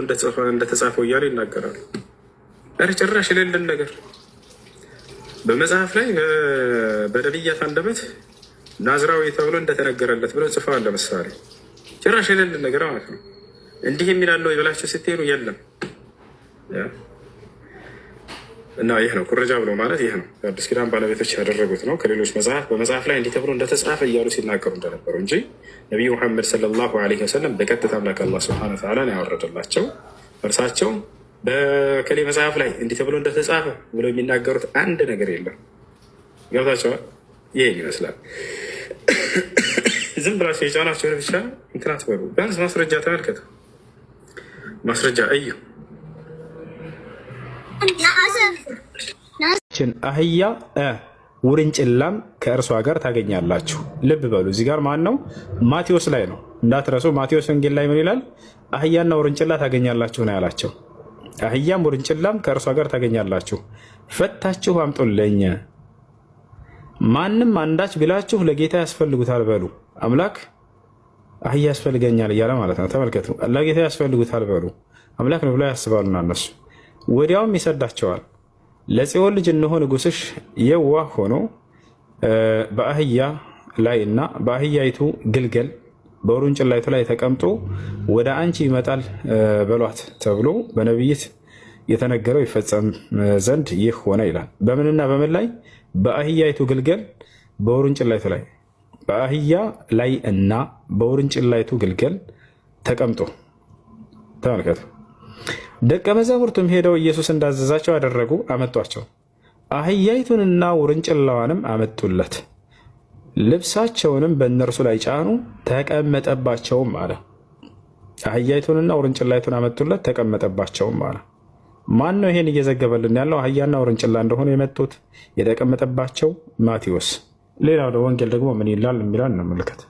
እንደተጻፈው እያሉ ይናገራሉ። ጭራሽ የሌለን ነገር በመጽሐፍ ላይ በነቢያት አንደበት ናዝራዊ ተብሎ እንደተነገረለት ብለው ጽፈዋል። ለምሳሌ ጭራሽ የሌለን ነገር ማለት ነው። እንዲህ የሚላለው የበላቸው ስትሄዱ የለም እና ይህ ነው ኩረጃ ብሎ ማለት ይህ ነው። የአዲስ ኪዳን ባለቤቶች ያደረጉት ነው። ከሌሎች በመጽሐፍ ላይ እንዲህ ተብሎ እንደተጻፈ እያሉ ሲናገሩ እንደነበሩ እንጂ ነቢዩ ሙሐመድ ሰለላሁ ዐለይሂ ወሰለም በቀጥታ አምላክ አላህ ሱብሓነሁ ወተዓላ ያወረደላቸው እርሳቸው በከሌ መጽሐፍ ላይ እንዲህ ተብሎ እንደተጻፈ ብለው የሚናገሩት አንድ ነገር የለም። ገብታችኋል? ይህን ይመስላል። ዝም ብላችሁ የጫናችሁን ብቻ እንትን አትበሉ። ቢያንስ ማስረጃ ተመልከቱ። ማስረጃ እዩ። አህያ ውርንጭላም ከእርሷ ጋር ታገኛላችሁ። ልብ በሉ እዚህ ጋር ማን ነው? ማቴዎስ ላይ ነው እንዳትረሱ። ማቴዎስ ወንጌል ላይ ምን ይላል? አህያና ውርንጭላ ታገኛላችሁ ነው ያላቸው። አህያም ውርንጭላም ከእርሷ ጋር ታገኛላችሁ፣ ፈታችሁ አምጡልኝ። ማንም አንዳች ቢላችሁ ለጌታ ያስፈልጉታል በሉ። አምላክ አህያ ያስፈልገኛል እያለ ማለት ነው። ተመልከቱ፣ ለጌታ ያስፈልጉታል በሉ። አምላክ ነው ብለው ያስባሉና እነሱ ወዲያውም ይሰዳቸዋል። ለጽዮን ልጅ እነሆ ንጉሥሽ የዋህ ሆኖ በአህያ ላይ እና በአህያይቱ ግልገል በውርንጭላይቱ ላይ ተቀምጦ ወደ አንቺ ይመጣል በሏት ተብሎ በነቢይት የተነገረው ይፈጸም ዘንድ ይህ ሆነ ይላል። በምንና በምን ላይ? በአህያይቱ ግልገል በውርንጭላይቱ ላይ። በአህያ ላይ እና በውርንጭላይቱ ግልገል ተቀምጦ ተመልከቱ። ደቀ መዛሙርቱም ሄደው ኢየሱስ እንዳዘዛቸው አደረጉ፣ አመጧቸው። አህያይቱንና ውርንጭላዋንም አመጡለት፣ ልብሳቸውንም በእነርሱ ላይ ጫኑ፣ ተቀመጠባቸውም አለ። አህያይቱንና ውርንጭላይቱን አመጡለት፣ ተቀመጠባቸውም አለ። ማን ነው ይሄን እየዘገበልን ያለው? አህያና ውርንጭላ እንደሆኑ የመጡት የተቀመጠባቸው ማቴዎስ። ሌላው ወንጌል ደግሞ ምን ይላል የሚላል እንመልከት።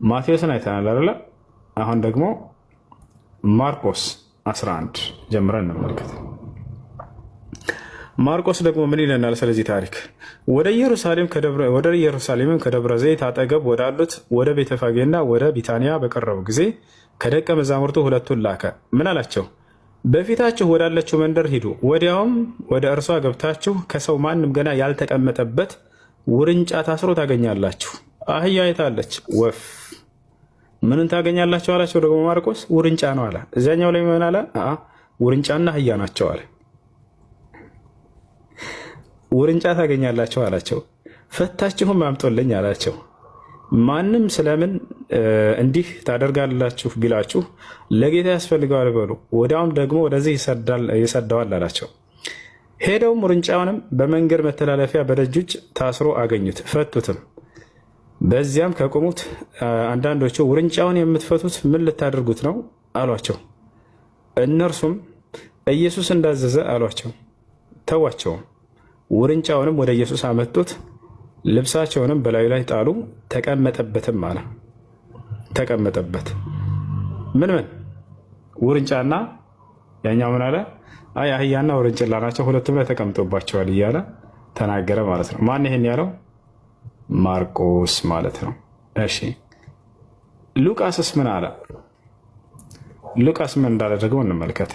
ማቴዎስን አይተናል አይደለ? አሁን ደግሞ ማርቆስ 11 ጀምረን እንመልከት። ማርቆስ ደግሞ ምን ይለናል ስለዚህ ታሪክ? ወደ ኢየሩሳሌምም ከደብረ ዘይት አጠገብ ወዳሉት ወደ ቤተፋጌና ወደ ቢታንያ በቀረቡ ጊዜ ከደቀ መዛሙርቱ ሁለቱን ላከ። ምን አላቸው? በፊታችሁ ወዳለችው መንደር ሂዱ። ወዲያውም ወደ እርሷ ገብታችሁ ከሰው ማንም ገና ያልተቀመጠበት ውርንጫ ታስሮ ታገኛላችሁ። አህያ አይታለች፣ ወፍ ምንን ታገኛላችሁ አላቸው። ደግሞ ማርቆስ ውርንጫ ነው አለ። እዚያኛው ላይ ምን አለ? ውርንጫና አህያ ናቸው አለ። ውርንጫ ታገኛላችሁ አላቸው። ፈታችሁም አምጦልኝ አላቸው። ማንም ስለምን እንዲህ ታደርጋላችሁ ቢላችሁ ለጌታ ያስፈልገዋል በሉ፣ ወዲያውም ደግሞ ወደዚህ ይሰደዋል አላቸው። ሄደውም ውርንጫውንም በመንገድ መተላለፊያ በደጆች ታስሮ አገኙት፣ ፈቱትም። በዚያም ከቆሙት አንዳንዶቹ ውርንጫውን የምትፈቱት ምን ልታደርጉት ነው አሏቸው። እነርሱም ኢየሱስ እንዳዘዘ አሏቸው። ተዋቸውም። ውርንጫውንም ወደ ኢየሱስ አመጡት፣ ልብሳቸውንም በላዩ ላይ ጣሉ፣ ተቀመጠበትም አለ። ተቀመጠበት። ምን ውርንጫና ያኛው ምን አለ? አይ አህያና ውርንጭላ ናቸው፣ ሁለቱም ላይ ተቀምጦባቸዋል እያለ ተናገረ ማለት ነው። ማን ይሄን ያለው? ማርቆስ ማለት ነው። እሺ ሉቃስስ ምን አለ? ሉቃስ ምን እንዳለ ደግሞ እንመልከት።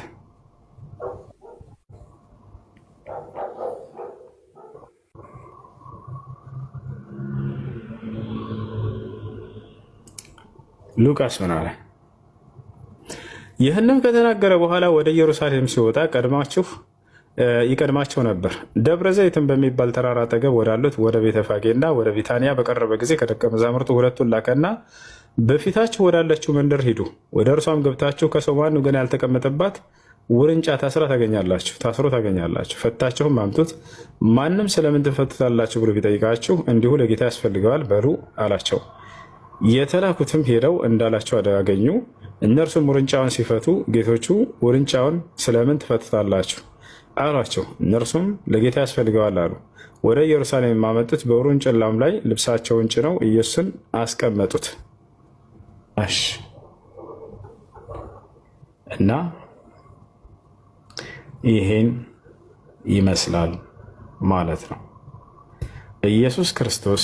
ሉቃስ ምን አለ? ይህንም ከተናገረ በኋላ ወደ ኢየሩሳሌም ሲወጣ ይቀድማቸው ነበር። ደብረ ዘይትን በሚባል ተራራ አጠገብ ወዳሉት ወደ ቤተፋጌና ወደ ቢታንያ በቀረበ ጊዜ ከደቀ መዛሙርቱ ሁለቱን ላከና በፊታችሁ ወዳለችው መንደር ሂዱ፣ ወደ እርሷም ገብታችሁ ከሰው ማንም ገና ያልተቀመጠባት ውርንጫ ታስሮ ታገኛላችሁ፣ ፈታችሁም አምጡት። ማንም ስለምን ትፈቱታላችሁ ብሎ ቢጠይቃችሁ እንዲሁ ለጌታ ያስፈልገዋል በሉ አላቸው። የተላኩትም ሄደው እንዳላቸው አገኙ። እነርሱም ውርንጫውን ሲፈቱ ጌቶቹ ውርንጫውን ስለምን ትፈቱታላችሁ አሏቸው። እነርሱም ለጌታ ያስፈልገዋል አሉ። ወደ ኢየሩሳሌም አመጡት። በውርንጭላም ላይ ልብሳቸውን ጭነው ኢየሱስን አስቀመጡት። እና ይሄን ይመስላል ማለት ነው። ኢየሱስ ክርስቶስ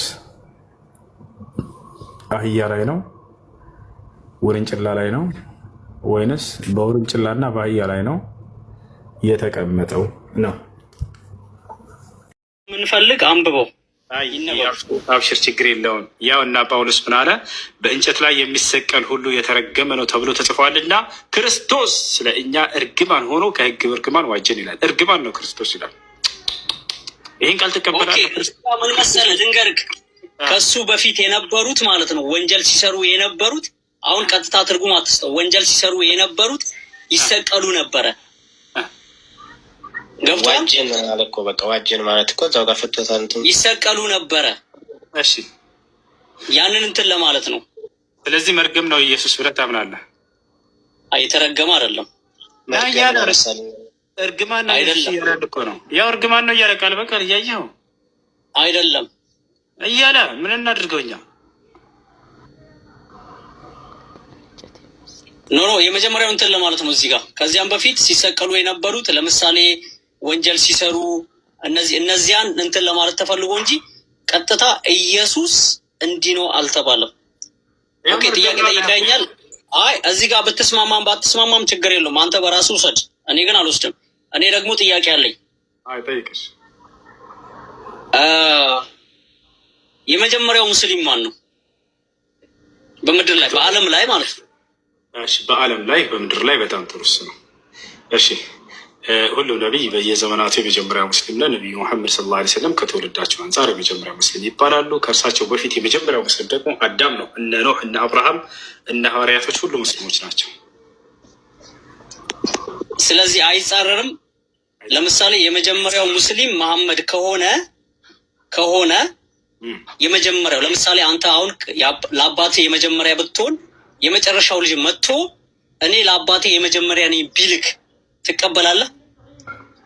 አህያ ላይ ነው? ውርንጭላ ላይ ነው? ወይንስ በውርንጭላና በአህያ ላይ ነው የተቀመጠው? ነው ምንፈልግ አንብበው። አብሽር፣ ችግር የለውም። ያው እና ጳውሎስ ምን አለ? በእንጨት ላይ የሚሰቀል ሁሉ የተረገመ ነው ተብሎ ተጽፏልና ክርስቶስ ስለ እኛ እርግማን ሆኖ ከሕግ እርግማን ዋጀን ይላል። እርግማን ነው ክርስቶስ ይላል። ይህን ቃል ትቀበላለህ? ምን መሰለህ ድንገርክ ከሱ በፊት የነበሩት ማለት ነው ወንጀል ሲሰሩ የነበሩት፣ አሁን ቀጥታ ትርጉም አትስጠው። ወንጀል ሲሰሩ የነበሩት ይሰቀሉ ነበረ። ገብቷል? ዋጀን አለ እኮ በቃ ዋጀን ማለት እኮ እዛው ጋር ፍቶታል። ይሰቀሉ ነበረ። እሺ ያንን እንትን ለማለት ነው። ስለዚህ መርገም ነው ኢየሱስ ብለህ ታምናለህ? አይ የተረገመ አይደለም። እርግማን ነው እያለ እኮ ነው። ያው እርግማን ነው እያለ ቃል በቃል እያየኸው አይደለም እያለ ምን እናድርገው እኛ? ኖ የመጀመሪያው እንትን ለማለት ነው እዚህ ጋር። ከዚያም በፊት ሲሰቀሉ የነበሩት ለምሳሌ ወንጀል ሲሰሩ እነዚያን እንትን ለማለት ተፈልጎ እንጂ ቀጥታ ኢየሱስ እንዲህ ነው አልተባለም። ኦኬ ጥያቄ ጠይቀኛል። አይ እዚህ ጋር ብትስማማም ባትስማማም ችግር የለውም። አንተ በራስህ ውሰድ፣ እኔ ግን አልወስድም። እኔ ደግሞ ጥያቄ አለኝ። አይ ጠይቅሽ። የመጀመሪያው ሙስሊም ማን ነው? በምድር ላይ በዓለም ላይ ማለት ነው። እሺ በዓለም ላይ በምድር ላይ በጣም ጥሩ ነው። እሺ ሁሉም ነቢይ በየዘመናቱ የመጀመሪያ ሙስሊም ነው። ነቢዩ ሙሐመድ ሰለላሁ ዐለይሂ ወሰለም ከትውልዳቸው አንጻር የመጀመሪያ ሙስሊም ይባላሉ። ከእርሳቸው በፊት የመጀመሪያው ሙስሊም ደግሞ አዳም ነው። እነ ኖህ፣ እነ አብርሃም፣ እነ ሐዋርያቶች ሁሉ ሙስሊሞች ናቸው። ስለዚህ አይጻረርም። ለምሳሌ የመጀመሪያው ሙስሊም መሐመድ ከሆነ የመጀመሪያው ለምሳሌ አንተ አሁን ለአባቴ የመጀመሪያ ብትሆን የመጨረሻው ልጅ መጥቶ እኔ ለአባቴ የመጀመሪያ ነኝ ቢልክ ትቀበላለህ?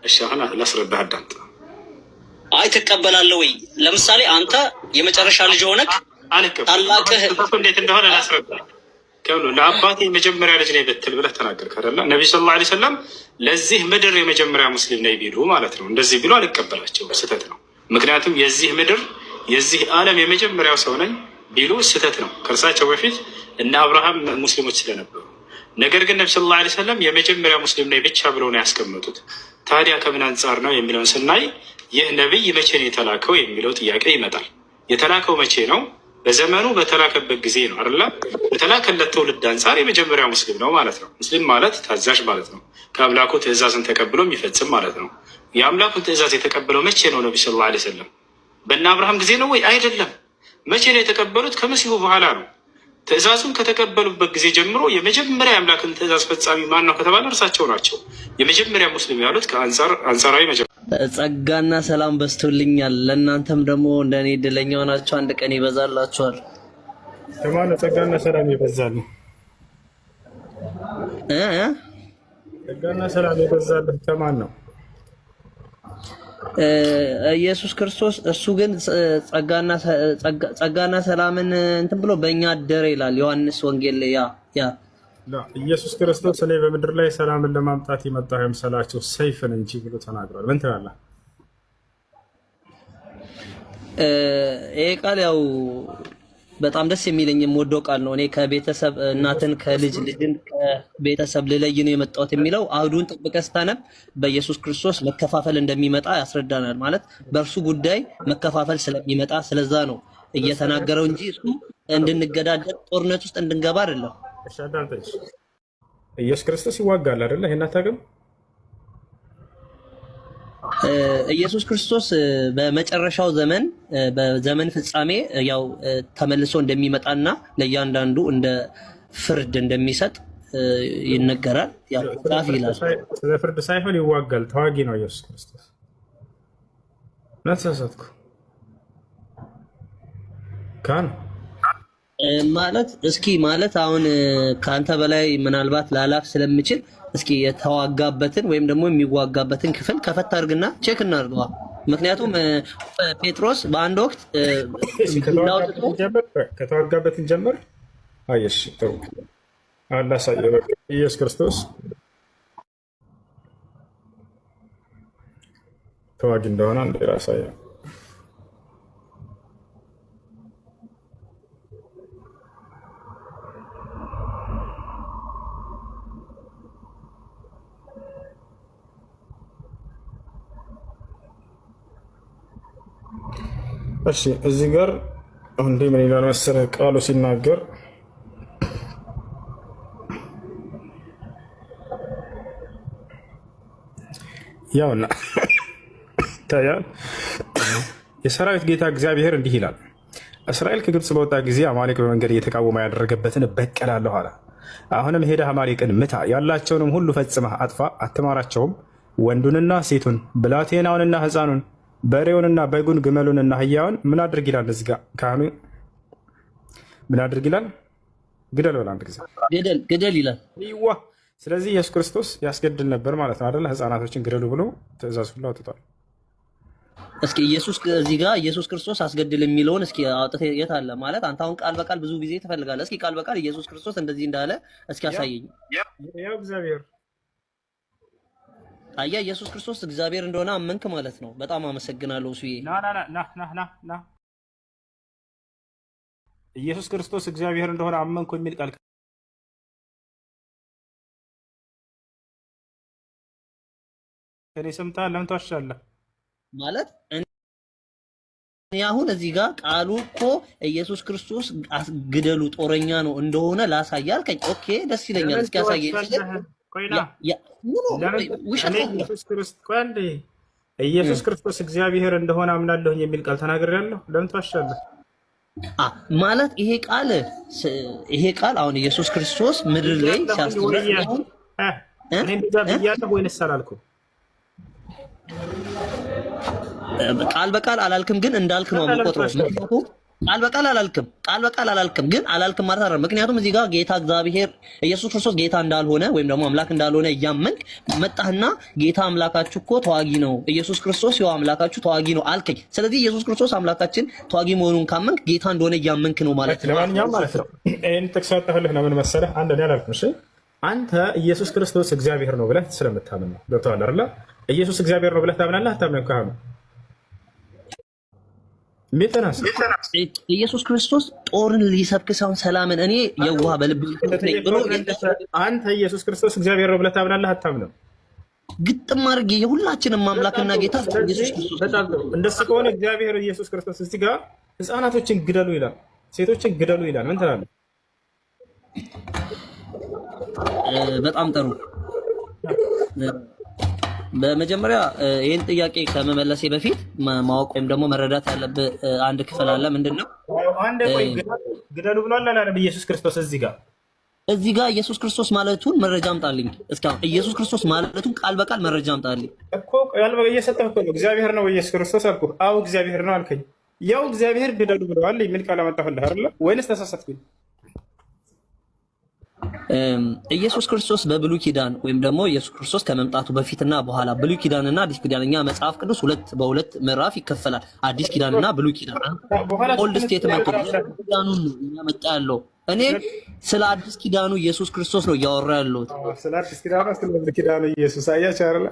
እሺ አሁን ላስረዳህ፣ አዳምጥ። አይ ትቀበላለህ ወይ? ለምሳሌ አንተ የመጨረሻ ልጅ ሆነክ ታላቅህ እንዴት እንደሆነ ላስረዳህ። ለአባቴ የመጀመሪያ ልጅ ነኝ ብትል ብለህ ተናገርክ አይደለ? ነብዩ ሰለላሁ ዐለይሂ ወሰለም ለዚህ ምድር የመጀመሪያ ሙስሊም ነኝ ቢሉ ማለት ነው። እንደዚህ ቢሉ አልቀበላቸውም፣ ስህተት ነው። ምክንያቱም የዚህ ምድር የዚህ ዓለም የመጀመሪያው ሰው ነኝ ቢሉ ስህተት ነው። ከእርሳቸው በፊት እነ አብርሃም ሙስሊሞች ስለነበሩ፣ ነገር ግን ነቢ ሰለላሁ ዐለይሂ ወሰለም የመጀመሪያ ሙስሊም ነኝ ብቻ ብለው ነው ያስቀመጡት። ታዲያ ከምን አንጻር ነው የሚለውን ስናይ ይህ ነቢይ መቼ ነው የተላከው የሚለው ጥያቄ ይመጣል። የተላከው መቼ ነው? በዘመኑ በተላከበት ጊዜ ነው አይደለ? በተላከለት ትውልድ አንጻር የመጀመሪያ ሙስሊም ነው ማለት ነው። ሙስሊም ማለት ታዛዥ ማለት ነው። ከአምላኩ ትእዛዝን ተቀብሎ የሚፈጽም ማለት ነው። የአምላኩን ትእዛዝ የተቀበለው መቼ ነው? ነቢ ሰለላሁ ዐለይሂ ወሰለም በእነ አብርሃም ጊዜ ነው ወይ? አይደለም። መቼ ነው የተቀበሉት? ከመሲሁ በኋላ ነው። ትእዛዙን ከተቀበሉበት ጊዜ ጀምሮ የመጀመሪያ የአምላክን ትእዛዝ ፈጻሚ ማን ነው ከተባለ እርሳቸው ናቸው። የመጀመሪያ ሙስሊም ያሉት ከአንጻራዊ ጸጋና ሰላም በዝቶልኛል። ለእናንተም ደግሞ እንደኔ እድለኛ ሆናችሁ አንድ ቀን ይበዛላችኋል። ከማን ጸጋና ሰላም ይበዛል? ጸጋና ሰላም ይበዛል ከማን ነው? ኢየሱስ ክርስቶስ። እሱ ግን ጸጋና ሰላምን እንትን ብሎ በእኛ አደረ ይላል ዮሐንስ ወንጌል። ያ ኢየሱስ ክርስቶስ እኔ በምድር ላይ ሰላምን ለማምጣት የመጣሁ የምሰላቸው ሰይፍን እንጂ ብሎ ተናግሯል። ምን ትላለህ? ይሄ ቃል ያው በጣም ደስ የሚለኝ የምወደው ቃል ነው። እኔ ከቤተሰብ እናትን ከልጅ ልጅን ከቤተሰብ ልለይ ነው የመጣሁት የሚለው አህዱን ጥብቀህ ስታነብ በኢየሱስ ክርስቶስ መከፋፈል እንደሚመጣ ያስረዳናል። ማለት በእርሱ ጉዳይ መከፋፈል ስለሚመጣ ስለዛ ነው እየተናገረው እንጂ እሱ እንድንገዳደል ጦርነት ውስጥ እንድንገባ አይደለም። ኢየሱስ ክርስቶስ ይዋጋል አይደለ? ይሄን አታውቅም? ኢየሱስ ክርስቶስ በመጨረሻው ዘመን በዘመን ፍጻሜ ያው ተመልሶ እንደሚመጣና ለእያንዳንዱ እንደ ፍርድ እንደሚሰጥ ይነገራል። ያው ጻፍ ይላል። ስለ ፍርድ ሳይሆን ይዋጋል። ተዋጊ ነው ኢየሱስ ክርስቶስ። ነተሳሳትኩ ካን ማለት እስኪ ማለት አሁን ከአንተ በላይ ምናልባት ላላክ ስለምችል እስኪ የተዋጋበትን ወይም ደግሞ የሚዋጋበትን ክፍል ከፈት አድርግና ቼክ እናድርገዋ። ምክንያቱም ጴጥሮስ በአንድ ወቅት ከተዋጋበትን ጀምር። አየሽ ጥሩ አላሳየ ኢየሱስ ክርስቶስ ተዋጊ እንደሆነ አንዴ ራሳየ እሺ እዚህ ጋር እንዴ ምን ይላል መሰለህ ቃሉ ሲናገር ያውና ታያል የሰራዊት ጌታ እግዚአብሔር እንዲህ ይላል፣ እስራኤል ከግብፅ በወጣ ጊዜ አማሌቅ በመንገድ እየተቃወመ ያደረገበትን እበቀላለሁ አለ። አሁንም ሄደህ አማሌቅን ምታ፣ ያላቸውንም ሁሉ ፈጽመህ አጥፋ፣ አትማራቸውም። ወንዱንና ሴቱን፣ ብላቴናውንና ሕፃኑን፣ በሬውንና በጉን፣ ግመሉንና አህያውን ምን አድርግ ይላል? እዚህ ጋር ካህኑ ምን አድርግ ይላል? ግደል በል። አንድ ጊዜ ግደል ይላል። ይዋ ስለዚህ ኢየሱስ ክርስቶስ ያስገድል ነበር ማለት ነው አይደለ? ሕፃናቶችን ግደሉ ብሎ ትእዛዝ ሁሉ አውጥቷል። እስኪ ኢየሱስ እዚህ ጋር ኢየሱስ ክርስቶስ አስገድል የሚለውን እስኪ አውጥተህ የት አለ ማለት? አንተ አሁን ቃል በቃል ብዙ ጊዜ ትፈልጋለህ። እስኪ ቃል በቃል ኢየሱስ ክርስቶስ እንደዚህ እንዳለ እስኪ አሳየኝ። ያው እግዚአብሔር አያ ኢየሱስ ክርስቶስ እግዚአብሔር እንደሆነ አመንክ ማለት ነው። በጣም አመሰግናለሁ ሱዬ። ና ኢየሱስ ክርስቶስ እግዚአብሔር እንደሆነ አመንኩ የሚል ቃል ከኔ ሰምተሃል? ለምን ትዋሻለህ? ማለት እኔ አሁን እዚህ ጋር ቃሉ እኮ ኢየሱስ ክርስቶስ ግደሉ ጦረኛ ነው እንደሆነ ላሳይ አልከኝ። ኦኬ ደስ ይለኛል። እስኪ ያሳየኝ። ቆይና ኢየሱስ ክርስቶስ እግዚአብሔር እንደሆነ አምናለሁ የሚል ቃል ተናግሬያለሁ። ለምን ትዋሻለህ? ማለት ይሄ ቃል አሁን ኢየሱስ ክርስቶስ ምድር ላይ ሲያስተምር እኔ እንደዛ ብያለሁ ወይንስ አላልኩም? ቃል በቃል አላልክም፣ ግን እንዳልክ ነው የምቆጥረው። ቃል በቃል አላልክም ግን አላልክም ማለት አይደለም። ምክንያቱም እዚህ ጋር ጌታ እግዚአብሔር ኢየሱስ ክርስቶስ ጌታ እንዳልሆነ ወይም ደግሞ አምላክ እንዳልሆነ እያመንክ መጣህና ጌታ አምላካችሁ እኮ ተዋጊ ነው፣ ኢየሱስ ክርስቶስ ያው አምላካችሁ ተዋጊ ነው አልከኝ። ስለዚህ ኢየሱስ ክርስቶስ አምላካችን ተዋጊ መሆኑን ካመንክ ጌታ እንደሆነ እያመንክ ነው ማለት ነው። ለማንኛውም ማለት ነው ይሄን ተክሳጣለህ ለምን መሰለህ? አንድ እኔ አላልኩም። እሺ አንተ ኢየሱስ ክርስቶስ እግዚአብሔር ነው ብለህ ስለምታምን ነው። ገብቶሃል አይደል? ኢየሱስ እግዚአብሔር ነው ብለህ ታምናለህ አታምንም? ካህኑ ኢየሱስ ክርስቶስ ጦርን ሊሰብክ ሳይሆን ሰላምን እኔ የዋህ በልብ ነኝ ብሎ አንተ ኢየሱስ ክርስቶስ እግዚአብሔር ነው ብለህ ታምናለህ አታምንም? ግጥም አድርጌ የሁላችንም አምላክና ጌታ ኢየሱስ ክርስቶስ። በጣም እንደሱ ከሆነ እግዚአብሔር ኢየሱስ ክርስቶስ እዚህ ጋር ሕፃናቶችን ግደሉ ይላል፣ ሴቶችን ግደሉ ይላል። ምን ትላለህ? በጣም ጥሩ። በመጀመሪያ ይህን ጥያቄ ከመመለሴ በፊት ማወቅ ወይም ደግሞ መረዳት ያለብህ አንድ ክፍል አለ። ምንድን ነው? ግደሉ ብሏል አላለም ኢየሱስ ክርስቶስ? እዚህ ጋር ኢየሱስ ክርስቶስ ማለቱን መረጃ አምጣልኝ። እስካሁን ኢየሱስ ክርስቶስ ማለቱን ቃል በቃል መረጃ አምጣልኝ እኮ። እየሰጠህ እኮ ነው። እግዚአብሔር ነው ኢየሱስ ክርስቶስ አልኩህ። አዎ እግዚአብሔር ነው አልከኝ። ያው እግዚአብሔር ግደሉ ብለዋል የሚል ቃል አመጣሁልህ አይደለ? ወይንስ ተሳሳትኩኝ? ኢየሱስ ክርስቶስ በብሉይ ኪዳን ወይም ደግሞ ኢየሱስ ክርስቶስ ከመምጣቱ በፊትና በኋላ ብሉይ ኪዳንና አዲስ ኪዳንኛ መጽሐፍ ቅዱስ በሁለት ምዕራፍ ይከፈላል። አዲስ ኪዳንና ብሉይ ኪዳን። ኦልድ ስቴትመንት ኪዳኑን ነው እያመጣ ያለው። እኔ ስለ አዲስ ኪዳኑ ኢየሱስ ክርስቶስ ነው እያወራ ያለሁት። ስለ አዲስ ኪዳኑ ስለ ብሉይ ኪዳኑ ኢየሱስ አያችሁ አይደል?